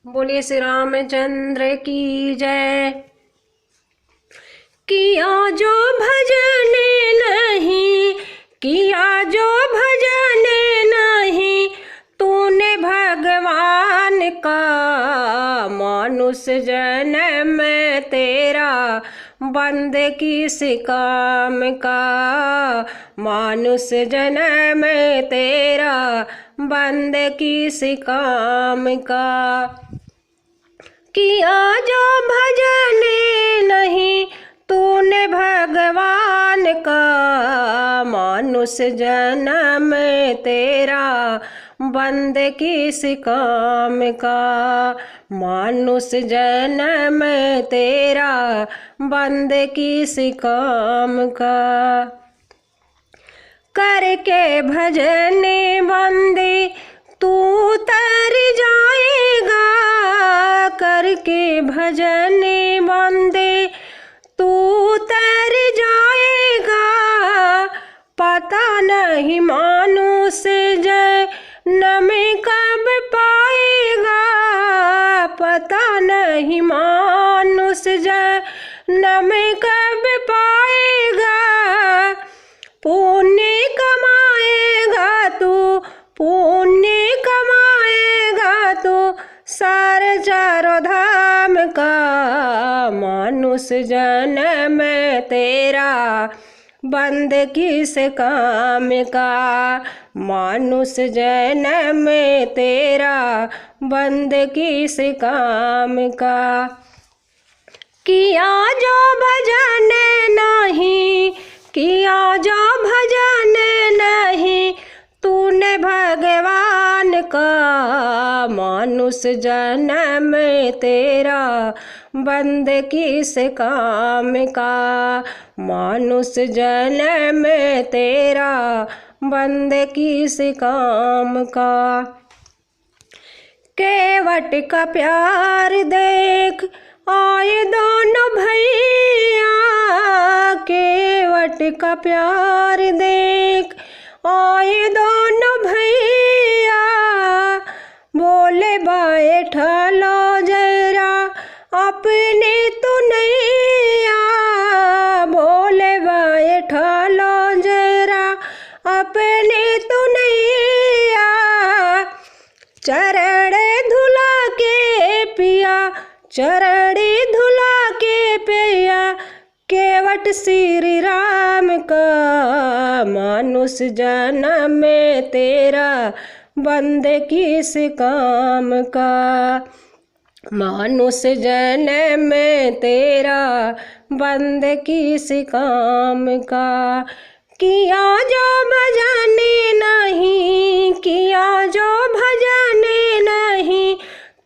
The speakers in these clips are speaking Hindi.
बोलिए श्री रामचंद्र की जय। किया जो भजन नहीं, किया जो भजन नहीं, तूने भगवान का, मानुष जन्म तेरा बंद किस काम का, मानुष जन्म तेरा बंद किस काम का। किया जो भजन नहीं, तूने भगवान का, मानुष जन्म तेरा बंद किस काम का, मानुष जन्म तेरा बंद किस काम का। करके भजन बंदे तू तर जाएगा, करके भजन बंदे तू तर जाएगा, पता नहीं मानुष जन्म कब पाएगा, पता नहीं मानुष जन्म कब पाएगा। पुण्य कमाएगा तू, पुण्य कमाएगा तू सार चारों धाम का, मानुष जन्म तेरा बंद किस काम का, मानुष जन्म तेरा बंद किस काम का। किया जो भजन नहीं, किया जो भजन नहीं, तूने भगवान का, मानुष जन्म तेरा बंद किस काम का, मानुष जन्म तेरा बंद किस काम का। केवट का प्यार देख आए दोनों भैया, केवट का प्यार देख आए दोनों भैया, बोले बैठा लो जरा अपने तो नैया, बोले बैठा लो जरा अपने तो नैया। चरण धुला के पिया, चरण धुला के पिया, केवट श्री राम का, मानुष जन्म तेरा बंद किस काम का, मानुष जन्म तेरा बंद किस काम का। किया जो भजन नहीं, किया जो भजन नहीं,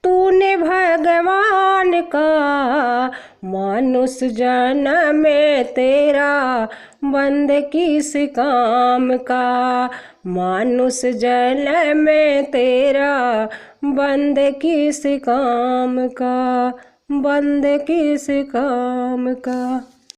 तूने भगवान का, मानुष जन्म तेरा बंद किस काम का, मानुष जन्म तेरा बंद किस काम का, बंद किस काम का।